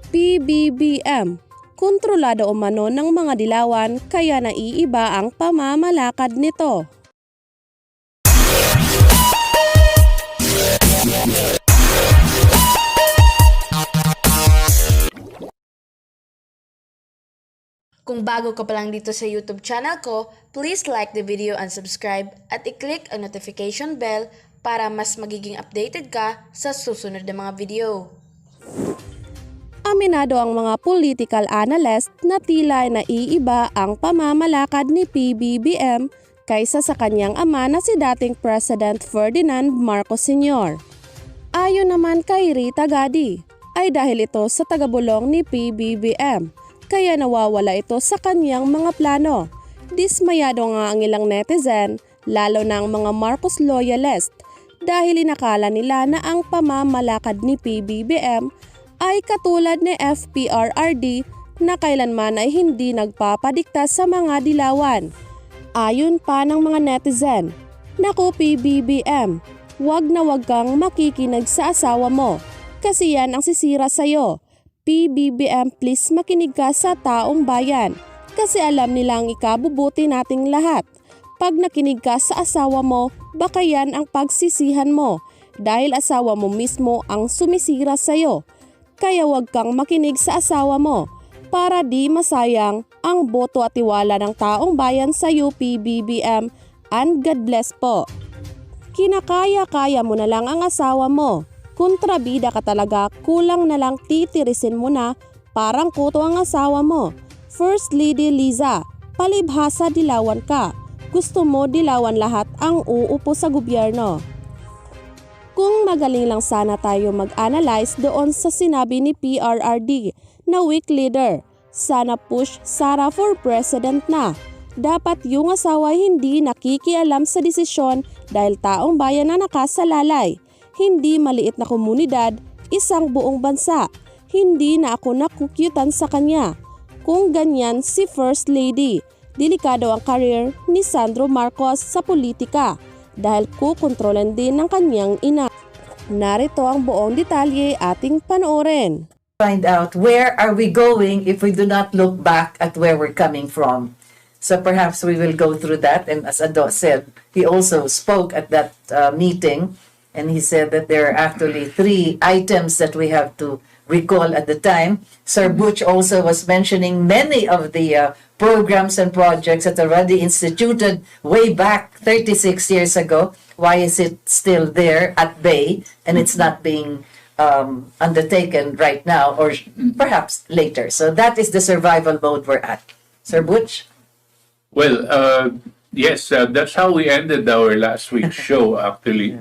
Pbbm. Kontrolado umano ng mga dilawan kaya naiiba ang pamamalakad nito. Kung bago ka pa lang dito sa YouTube channel ko, please like the video and subscribe at i-click ang notification bell para mas magiging updated ka sa susunod na mga video. Aminado ang mga political analyst na tila naiiba ang pamamalakad ni Pbbm kaysa sa kanyang ama na si dating President Ferdinand Marcos Sr. Ayon naman kay Rita Gadi, ay dahil ito sa tagabulong ni Pbbm, kaya nawawala ito sa kanyang mga plano. Dismayado nga ang ilang netizen, lalo na ang mga Marcos Loyalist, dahil inakala nila na ang pamamalakad ni Pbbm ay katulad ni FPRRD na kailanman ay hindi nagpapadikta sa mga dilawan. Ayon pa ng mga netizen, "Naku Pbbm, wag na wag kang makikinig sa asawa mo kasi yan ang sisira sa'yo. Pbbm, please makinig ka sa taong bayan kasi alam nilang ikabubuti nating lahat. Pag nakinig ka sa asawa mo, baka yan ang pagsisihan mo dahil asawa mo mismo ang sumisira sa'yo. Kaya wag kang makinig sa asawa mo para di masayang ang boto at tiwala ng taong bayan sa Pbbm, and God bless po. Kinakaya-kaya mo na lang ang asawa mo. Kontrabida ka talaga, kulang na lang titirisin mo na, parang kuto ang asawa mo. First Lady Liza, palibhasa dilawan ka. Gusto mo dilawan lahat ang uupo sa gobyerno. Kung magaling lang sana tayo mag-analyze doon sa sinabi ni PRRD na weak leader, sana push Sara for president na. Dapat yung asawa hindi nakikialam sa desisyon dahil taong bayan na nakasalalay. Hindi maliit na komunidad, isang buong bansa. Hindi na ako nakukyutan sa kanya. Kung ganyan si First Lady, delikado ang career ni Sandro Marcos sa politika dahil kukontrolan din ng kanyang ina. Narito ang buong detalye ating panoorin. Find out where are we going if we do not look back at where we're coming from. So perhaps we will go through that. And as Ado said, he also spoke at that meeting. And he said that there are actually 3 items that we have to recall at the time. Sir Butch also was mentioning many of the programs and projects that are already instituted way back 36 years ago. Why is it still there at bay and it's not being undertaken right now or perhaps later? So that is the survival mode we're at. Sir Butch? Well, yes, that's how we ended our last week's show, actually.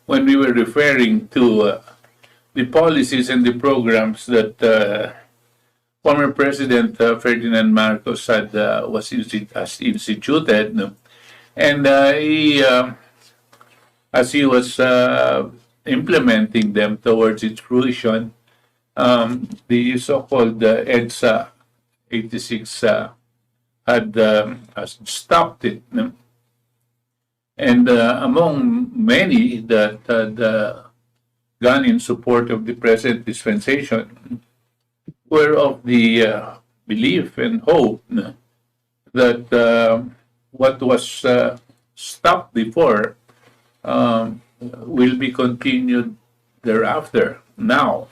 When we were referring to the policies and the programs that former President Ferdinand Marcos had has instituted, and he, as he was implementing them towards its fruition, the so-called EDSA 86 had stopped it. And among many that had gone in support of the present dispensation were of the belief and hope that what was stopped before will be continued thereafter now.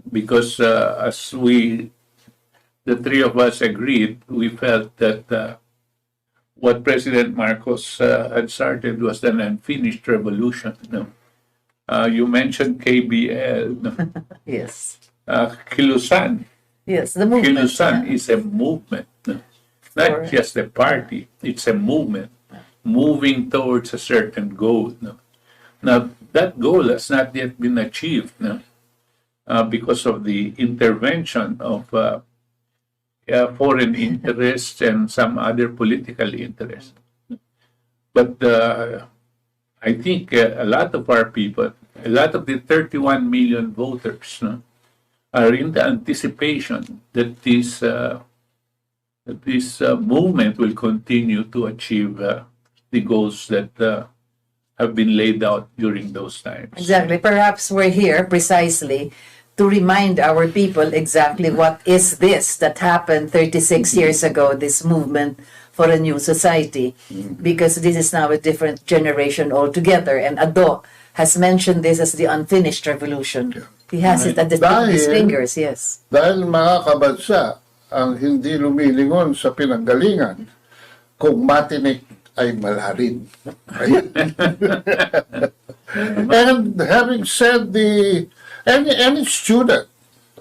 Because as the 3 of us agreed, we felt that what President Marcos had started was an unfinished revolution. You mentioned KBL. Yes. Kilusan. Yes, the movement. Kilusan is a movement. Not just a party. It's a movement moving towards a certain goal. Now, that goal has not yet been achieved because of the intervention of foreign interests and some other political interests. But I think a lot of our people, a lot of the 31 million voters are in the anticipation that this movement will continue to achieve the goals that have been laid out during those times. Exactly. Perhaps we're here precisely to remind our people exactly what is this that happened 36 years ago, this movement for a new society, because this is now a different generation altogether. And Ado has mentioned this as the unfinished revolution. He has it at the tip of his fingers, yes. Dahil mga kabansa ang hindi lumilingon sa pinanggalingan, kung matinik ay malalim. Ayun. And having said any student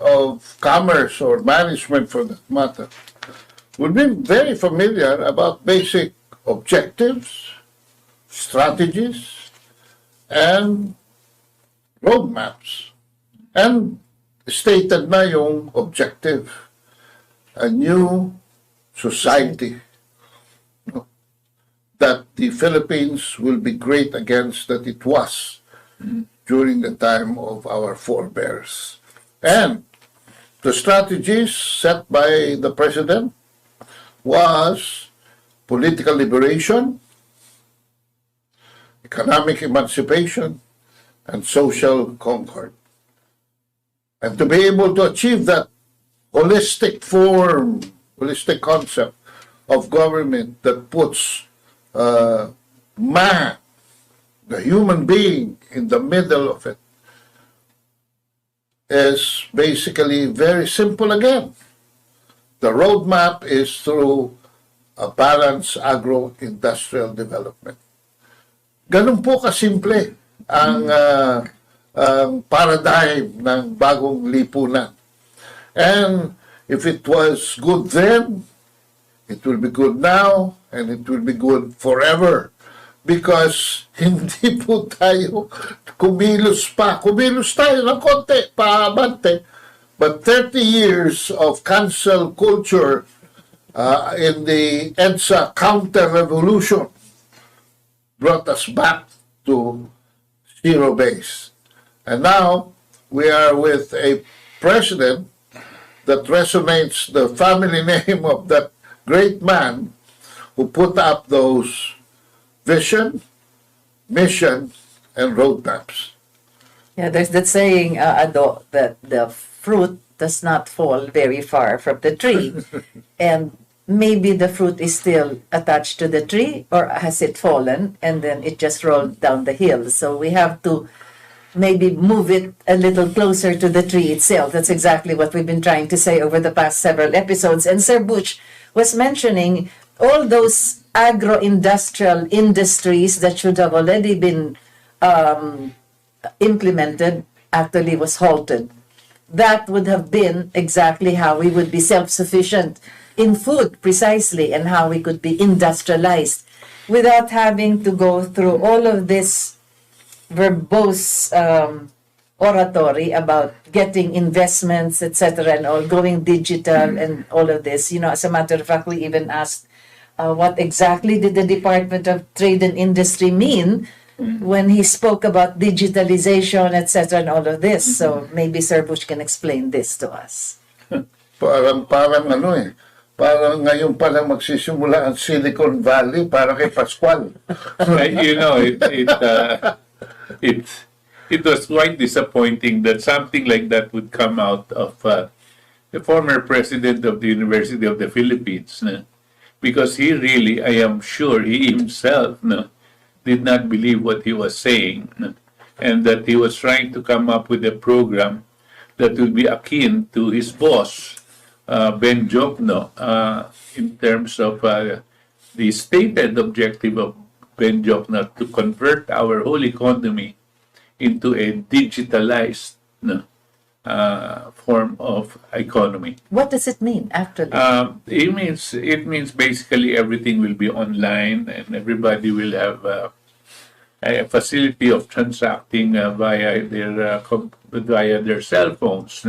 of commerce or management for that matter would be very familiar about basic objectives, strategies, and roadmaps. And stated na yung objective, a new society, that the Philippines will be great against that it was during the time of our forebears. And the strategies set by the President was political liberation, economic emancipation, and social concord. And to be able to achieve that holistic concept of government that puts man, the human being, in the middle of it, is basically very simple again. The roadmap is through a balanced agro-industrial development. Ganun po kasimple ang paradigm ng bagong lipunan. And if it was good then, it will be good now, and it will be good forever. Because hindi po tayo kumilos pa. Kumilos tayo ng konti, paabante. But 30 years of cancel culture in the EDSA counter-revolution brought us back to zero base. And now we are with a president that resonates the family name of that great man who put up those vision, mission, and roadmaps. Yeah, there's that saying, Ado, that the fruit does not fall very far from the tree. And maybe the fruit is still attached to the tree, or has it fallen and then it just rolled down the hill. So we have to maybe move it a little closer to the tree itself. That's exactly what we've been trying to say over the past several episodes. And Sir Butch was mentioning all those agro-industrial industries that should have already been implemented actually was halted. That would have been exactly how we would be self-sufficient in food, precisely, and how we could be industrialized without having to go through all of this verbose oratory about getting investments, etc., and all, going digital and all of this. You know, as a matter of fact, we even asked what exactly did the Department of Trade and Industry mean when he spoke about digitalization, etc., and all of this. So maybe Sir Bush can explain this to us. Parang ano eh. Parang ngayon pa lang magsisimula ang Silicon Valley para kay Pascual. You know, it was quite disappointing that something like that would come out of the former president of the University of the Philippines, no? Because he really, I am sure, he himself did not believe what he was saying, no? And that he was trying to come up with a program that would be akin to his boss, Ben Jokno, in terms of the stated objective of Ben Jokno to convert our whole economy into a digitalized form of economy. What does it mean, actually? It means basically everything will be online and everybody will have a facility of transacting via their cell phones.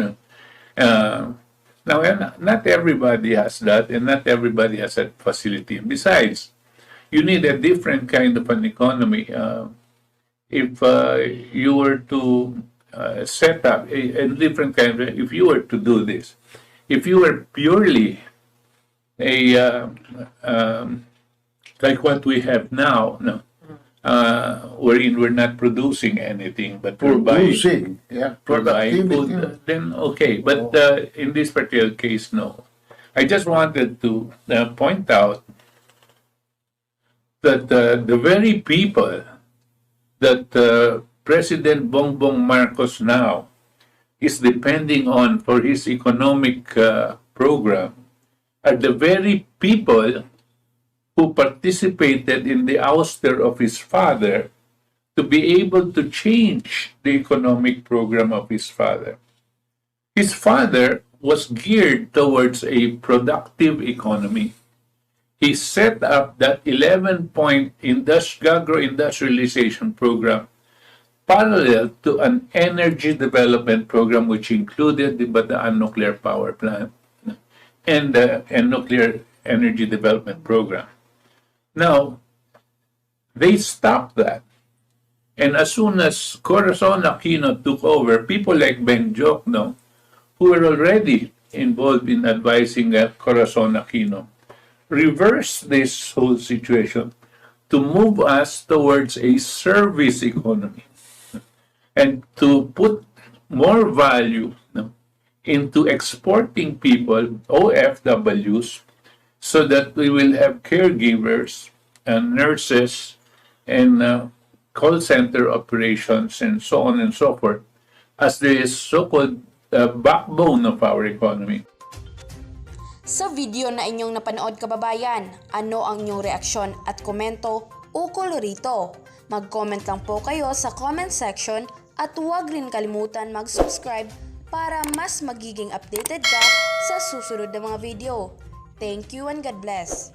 Now, not everybody has that, and not everybody has that facility. Besides, you need a different kind of an economy. If you were to set up a different kind of, if you were to do this, if you were purely a like what we have now, wherein we're not producing anything, but we're buying, Producing, yeah, we're buying productivity. food, then okay. But in this particular case, no. I just wanted to point out that the very people that President Bongbong Marcos now is depending on for his economic program are the very people who participated in the ouster of his father to be able to change the economic program of his father. His father was geared towards a productive economy. He set up that 11-point agro-industrialization program parallel to an energy development program which included the Bataan nuclear power plant and the nuclear energy development program. Now, they stopped that. And as soon as Corazon Aquino took over, people like Ben Jokno, who were already involved in advising Corazon Aquino, reversed this whole situation to move us towards a service economy and to put more value into exporting people, OFWs, so that we will have caregivers and nurses and call center operations and so on and so forth as the so-called backbone of our economy. Sa video na inyong napanood kababayan, ano ang inyong reaksyon at komento ukol rito? Mag-comment lang po kayo sa comment section at huwag rin kalimutan mag-subscribe para mas magiging updated ka sa susunod na mga video. Thank you and God bless!